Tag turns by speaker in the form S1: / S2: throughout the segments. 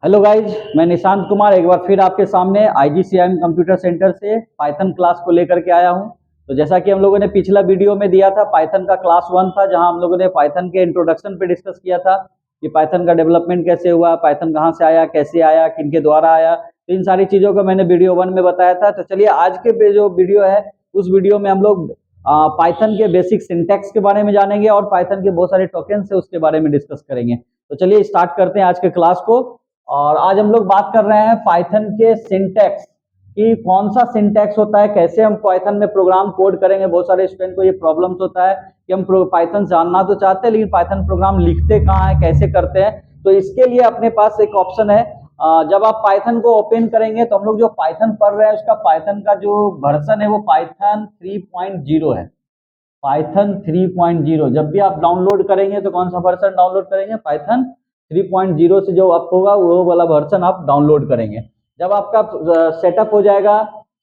S1: Hello guys, मैं निशांत कुमार एक बार फिर आपके सामने IGCIM कंप्यूटर सेंटर से पाइथन क्लास को लेकर के आया हूं। तो जैसा कि हम लोगों ने पिछला वीडियो में दिया था, पाइथन का क्लास 1 था, जहां हम लोगों ने पाइथन के इंट्रोडक्शन पे डिस्कस किया था कि पाइथन का डेवलपमेंट कैसे हुआ, पाइथन कहां से आया, कैसे आया, किन के द्वारा आया। तो इन सारी चीज़ों को मैंने वीडियो 1 में बताया था। तो चलिए आज के जो वीडियो है उस वीडियो में हम लोग पाइथन के बेसिक सिंटैक्स के बारे में जानेंगे और पाइथन के बहुत सारे टोकन्स है उसके बारे में डिस्कस करेंगे। तो चलिए स्टार्ट करते हैं आज के क्लास को। और आज हम लोग बात कर रहे हैं पाइथन के सिंटैक्स कि कौन सा सिंटैक्स होता है, कैसे हम पाइथन में प्रोग्राम कोड करेंगे। बहुत सारे स्टूडेंट को ये प्रॉब्लम्स होता है कि हम पाइथन जानना तो चाहते हैं लेकिन पाइथन प्रोग्राम लिखते कहाँ है, कैसे करते हैं। तो इसके लिए अपने पास एक ऑप्शन है। जब आप पाइथन को ओपन करेंगे तो हम लोग जो पाइथन पढ़ रहे हैं उसका पाइथन का जो वर्जन है वो पाइथन 3.0 है। पाइथन 3.0 जब भी आप डाउनलोड करेंगे तो कौन सा वर्जन डाउनलोड करेंगे? पाइथन 3.0 से जो आप होगा वो वाला वर्जन आप डाउनलोड करेंगे। जब आपका सेटअप हो जाएगा,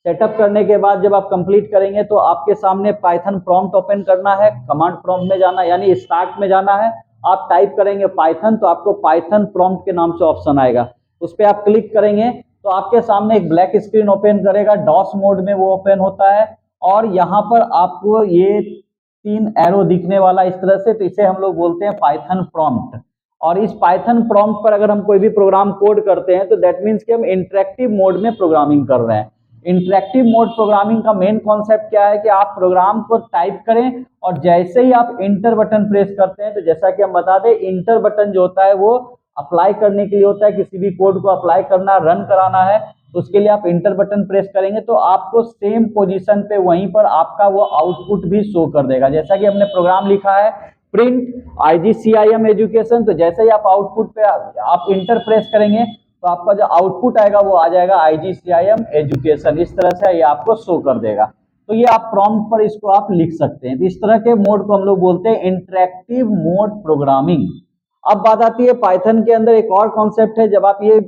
S1: सेटअप करने के बाद जब आप कंप्लीट करेंगे तो आपके सामने पाइथन प्रॉम्प्ट ओपन करना है, कमांड प्रॉम्प्ट में जाना, यानी स्टार्ट में जाना है। आप टाइप करेंगे पाइथन तो आपको पाइथन प्रॉम्प्ट के नाम से ऑप्शन आएगा, उस पर आप क्लिक करेंगे तो आपके सामने एक ब्लैक स्क्रीन ओपन करेगा। डॉस मोड में वो ओपन होता है और यहाँ पर आपको ये 3 एरो दिखने वाला इस तरह से, तो इसे हम लोग बोलते हैं पाइथन प्रॉम्प्ट। और इस पाइथन प्रॉम्प्ट पर अगर हम कोई भी प्रोग्राम कोड करते हैं तो दैट मीन्स कि हम इंटरेक्टिव मोड में प्रोग्रामिंग कर रहे हैं। इंटरेक्टिव मोड प्रोग्रामिंग का मेन कॉन्सेप्ट क्या है कि आप प्रोग्राम को टाइप करें और जैसे ही आप इंटर बटन प्रेस करते हैं, तो जैसा कि हम बता दें इंटर बटन जो होता है वो अप्लाई करने के लिए होता है। किसी भी कोड को अप्लाई करना, रन कराना है तो उसके लिए आप इंटर बटन प्रेस करेंगे तो आपको सेम पोजीशन पे वहीं पर आपका वो आउटपुट भी शो कर देगा। जैसा कि हमने प्रोग्राम लिखा है प्रिंट IGCIM एजुकेशन, तो जैसे ही आप आउटपुट पे आप इंटर प्रेस करेंगे तो आपका जो आउटपुट आएगा वो आ जाएगा IGCIM एजुकेशन। इस तरह से ये आपको शो कर देगा। तो ये आप प्रॉम्प्ट पर इसको आप लिख सकते हैं। तो इस तरह के मोड को हम लोग बोलते हैं इंटरेक्टिव मोड प्रोग्रामिंग। अब बात आती है पाइथन के अंदर एक और कॉन्सेप्ट है। जब आप ये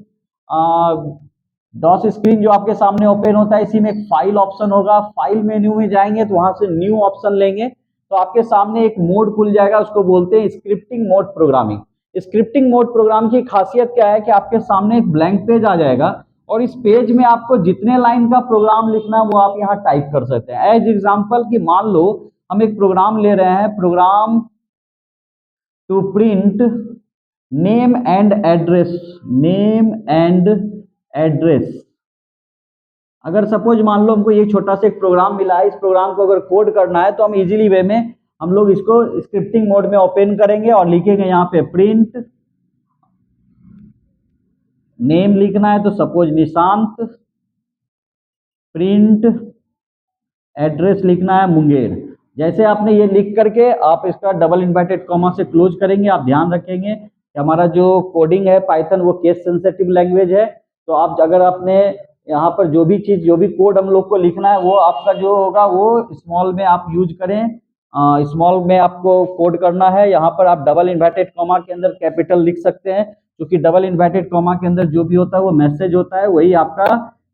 S1: डॉस स्क्रीन जो आपके सामने ओपन होता है, इसी में एक फाइल ऑप्शन होगा। फाइल मेन्यू में जाएंगे तो वहां से न्यू ऑप्शन लेंगे तो आपके सामने एक मोड खुल जाएगा, उसको बोलते हैं scripting mode programming. Scripting mode program की खासियत क्या है कि आपके सामने एक ब्लैंक पेज आ जाएगा और इस पेज में आपको जितने लाइन का प्रोग्राम लिखना है वो आप यहाँ टाइप कर सकते हैं। एज एग्जाम्पल कि मान लो हम एक प्रोग्राम ले रहे हैं, program to print name and address, name and address. अगर सपोज मान लो हमको ये छोटा सा एक प्रोग्राम मिला है, इस प्रोग्राम को अगर कोड करना है तो हम इजीली वे में हम लोग इसको स्क्रिप्टिंग मोड में ओपन करेंगे और लिखेंगे यहाँ पे प्रिंट नेम लिखना है तो सपोज निशांत, प्रिंट एड्रेस लिखना है मुंगेर। जैसे आपने ये लिख करके आप इसका डबल इन्वर्टेड कॉमा से क्लोज करेंगे। आप ध्यान रखेंगे कि हमारा जो कोडिंग है पाइथन वो केस सेंसिटिव लैंग्वेज है। तो आप अगर आपने यहाँ पर जो भी चीज, जो भी कोड हम लोग को लिखना है वो आपका जो होगा वो स्मॉल में आप यूज करें। स्मॉल में आपको कोड करना है। यहाँ पर आप डबल इन्वर्टेड कॉमा के अंदर कैपिटल लिख सकते हैं, क्योंकि डबल इन्वर्टेड कॉमा के अंदर जो भी होता है वो मैसेज होता है, वही आपका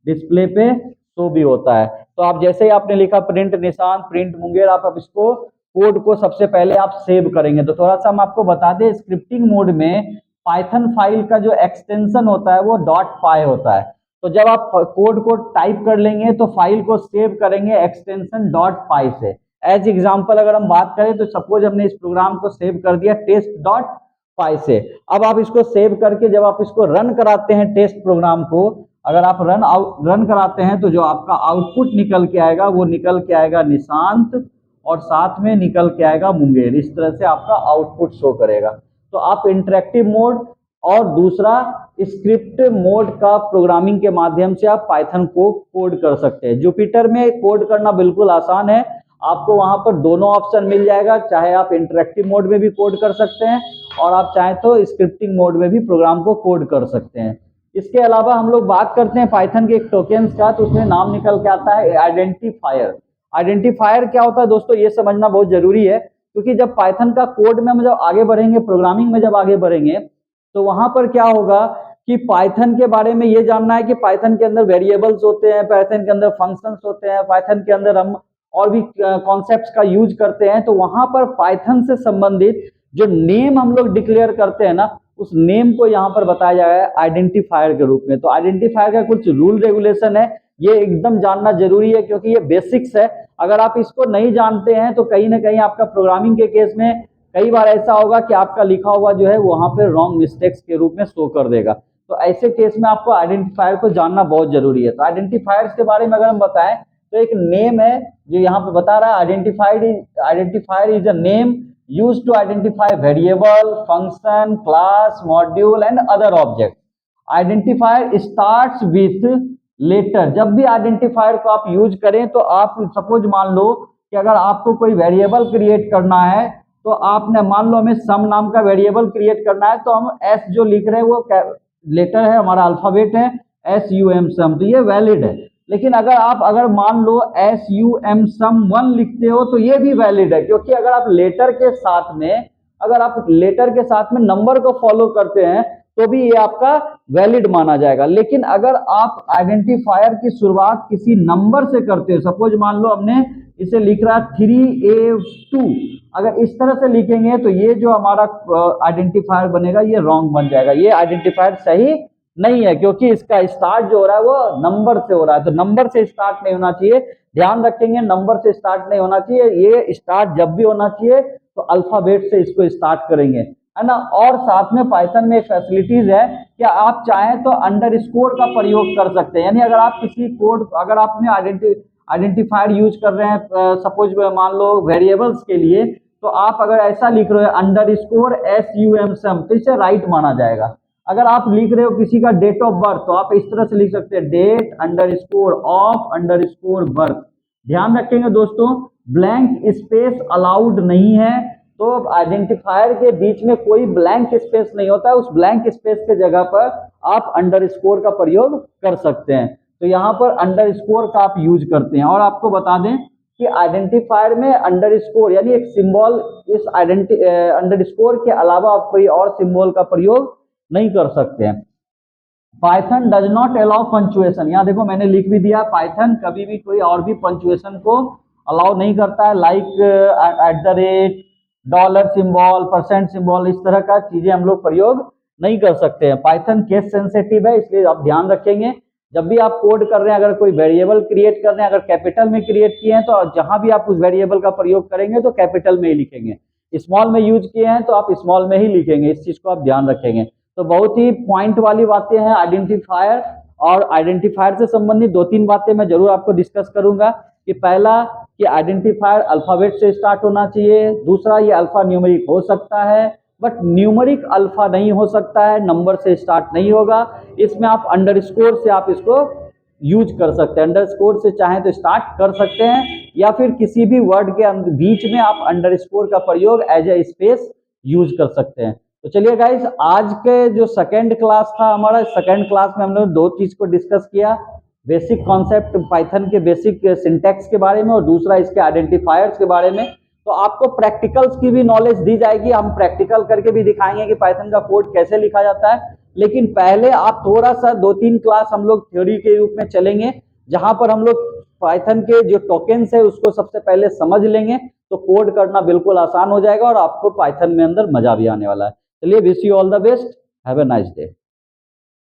S1: डिस्प्ले पे शो भी होता है। तो आप जैसे ही आपने लिखा प्रिंट निशांत, प्रिंट मुंगेर, आप अब इसको कोड को सबसे पहले आप सेव करेंगे। तो थोड़ा सा हम आपको बता दें, स्क्रिप्टिंग मोड में पाइथन फाइल का जो एक्सटेंशन होता है वो .py होता है। तो जब आप कोड को टाइप कर लेंगे तो फाइल को सेव करेंगे एक्सटेंशन .py से। एज एग्जाम्पल अगर हम बात करें तो सपोज हमने इस प्रोग्राम को सेव कर दिया test.py से। अब आप इसको सेव करके जब आप इसको रन कराते हैं टेस्ट प्रोग्राम को, अगर आप रन कराते हैं तो जो आपका आउटपुट निकल के आएगा वो निकल के आएगा निशांत और साथ में निकल के आएगा मुंगेर। इस तरह से आपका आउटपुट शो करेगा। तो आप इंटरेक्टिव मोड और दूसरा स्क्रिप्ट मोड का प्रोग्रामिंग के माध्यम से आप पाइथन को कोड कर सकते हैं। जुपिटर में कोड करना बिल्कुल आसान है। आपको वहां पर दोनों ऑप्शन मिल जाएगा, चाहे आप इंटरेक्टिव मोड में भी कोड कर सकते हैं और आप चाहे तो स्क्रिप्टिंग मोड में भी प्रोग्राम को कोड कर सकते हैं। इसके अलावा हम लोग बात करते हैं पाइथन के एक टोकन्स का, तो उसमें नाम निकल के आता है आइडेंटिफायर। आइडेंटिफायर क्या होता है दोस्तों, ये समझना बहुत जरूरी है, क्योंकि जब पाइथन का कोड में हम जब आगे बढ़ेंगे, प्रोग्रामिंग में जब आगे बढ़ेंगे तो वहां पर क्या होगा कि पाइथन के बारे में ये जानना है कि पाइथन के अंदर वेरिएबल्स होते हैं, पाइथन के अंदर फंक्शंस होते हैं, पाइथन के अंदर हम और भी कॉन्सेप्ट्स का यूज करते हैं। तो वहां पर पाइथन से संबंधित जो नेम हम लोग डिक्लेयर करते हैं ना, उस नेम को यहाँ पर बताया जाएगा आइडेंटिफायर के रूप में। तो आइडेंटिफायर का कुछ रूल रेगुलेशन है, ये एकदम जानना जरूरी है क्योंकि ये बेसिक्स है। अगर आप इसको नहीं जानते हैं तो कहीं ना कहीं आपका प्रोग्रामिंग के केस में कई बार ऐसा होगा कि आपका लिखा हुआ जो है वहां पर रॉन्ग मिस्टेक्स के रूप में शो कर देगा। तो ऐसे केस में आपको आइडेंटिफायर को जानना बहुत जरूरी है। तो आइडेंटिफायर्स के बारे में अगर हम बताएं तो एक नेम है जो यहाँ पे बता रहा है, identifier is a name used to identify variable, function, class, module and other object. Identifier starts with letter। जब भी आइडेंटिफायर को आप यूज करें तो आप सपोज मान लो कि अगर आपको कोई वेरिएबल क्रिएट करना है तो आपने मान लो हमें सम नाम का वेरिएबल क्रिएट करना है, तो हम एस जो लिख रहे हैं वो लेटर है, हमारा अल्फाबेट है SUM सम, तो ये वैलिड है। लेकिन अगर मान लो SUM सम 1 लिखते हो तो ये भी वैलिड है, क्योंकि अगर आप लेटर के साथ में नंबर को फॉलो करते हैं तो भी ये आपका वैलिड माना जाएगा। लेकिन अगर आप आइडेंटिफायर की शुरुआत किसी नंबर से करते हो, सपोज मान लो हमने इसे लिख रहा 3A2, अगर इस तरह से लिखेंगे तो ये जो हमारा आइडेंटिफायर बनेगा ये रॉन्ग बन जाएगा, ये आइडेंटिफायर सही नहीं है, क्योंकि इसका स्टार्ट जो हो रहा है वो नंबर से हो रहा है। तो नंबर से स्टार्ट नहीं होना चाहिए, ध्यान रखेंगे, नंबर से स्टार्ट नहीं होना चाहिए। ये स्टार्ट जब भी होना चाहिए तो अल्फाबेट से इसको स्टार्ट करेंगे, है ना। और साथ में पाइथन में एक फैसिलिटीज है कि आप चाहें तो अंडरस्कोर का प्रयोग कर सकते हैं। यानी अगर आप किसी कोड, अगर आपने आइडेंटिफायर यूज कर रहे हैं सपोज मान लो वेरिएबल्स के लिए, तो आप अगर ऐसा लिख रहे हो अंडरस्कोर SUM सम, तो इसे राइट माना जाएगा। अगर आप लिख रहे हो किसी का डेट ऑफ बर्थ तो आप इस तरह से लिख सकते हैं date underscore of underscore birth. ध्यान रखेंगे दोस्तों, ब्लैंक स्पेस अलाउड नहीं है। तो आइडेंटिफायर के बीच में कोई ब्लैंक स्पेस नहीं होता है, उस ब्लैंक स्पेस के जगह पर आप अंडरस्कोर का प्रयोग कर सकते हैं। तो यहाँ पर अंडरस्कोर का आप यूज करते हैं। और आपको बता दें कि आइडेंटिफायर में अंडरस्कोर यानी एक सिंबल, इस अंडरस्कोर के अलावा आप कोई और सिंबल का प्रयोग नहीं कर सकते हैं। Python does not allow punctuation, यहाँ देखो मैंने लिख भी दिया, पाइथन कभी भी कोई और भी पंचुएशन को अलाउ नहीं करता है, लाइक $, सिंबल, परसेंट सिंबल, इस तरह का चीजें हम लोग प्रयोग नहीं कर सकते हैं। पाइथन केस सेंसिटिव है, इसलिए आप ध्यान रखेंगे जब भी आप कोड कर रहे हैं, अगर कोई वेरिएबल क्रिएट कर रहे हैं, अगर कैपिटल में क्रिएट किए हैं तो जहां भी आप उस वेरिएबल का प्रयोग करेंगे तो कैपिटल में ही लिखेंगे, स्मॉल में यूज किए हैं तो आप स्मॉल में ही लिखेंगे, इस चीज को आप ध्यान रखेंगे। तो बहुत ही पॉइंट वाली बातें हैं आइडेंटिफायर, और आइडेंटिफायर से संबंधित 2-3 बातें मैं जरूर आपको डिस्कस करूंगा। कि पहला कि आइडेंटिफायर अल्फाबेट से स्टार्ट होना चाहिए, दूसरा ये अल्फा न्यूमेरिक हो सकता है बट न्यूमेरिक अल्फा नहीं हो सकता है, नंबर से स्टार्ट नहीं होगा। इसमें आप अंडरस्कोर से आप इसको यूज कर सकते हैं, अंडरस्कोर से चाहें तो स्टार्ट कर सकते हैं, या फिर किसी भी वर्ड के बीच में आप अंडरस्कोर का प्रयोग एज ए स्पेस यूज कर सकते हैं। तो चलिए गाइस, आज के जो सेकंड क्लास था हमारा, सेकंड क्लास में हम लोग 2 चीज को डिस्कस किया, बेसिक कॉन्सेप्ट पाइथन के बेसिक सिंटैक्स के बारे में, और दूसरा इसके आइडेंटिफायर्स के बारे में। तो आपको प्रैक्टिकल्स की भी नॉलेज दी जाएगी, हम प्रैक्टिकल करके भी दिखाएंगे कि पाइथन का कोड कैसे लिखा जाता है। लेकिन पहले आप थोड़ा सा 2-3 क्लास हम लोग थ्योरी के रूप में चलेंगे, जहां पर हम लोग पाइथन के जो टोकन्स है उसको सबसे पहले समझ लेंगे, तो कोड करना बिल्कुल आसान हो जाएगा और आपको पाइथन में अंदर मजा भी आने वाला है। चलिए, wish you all the best, have a nice day.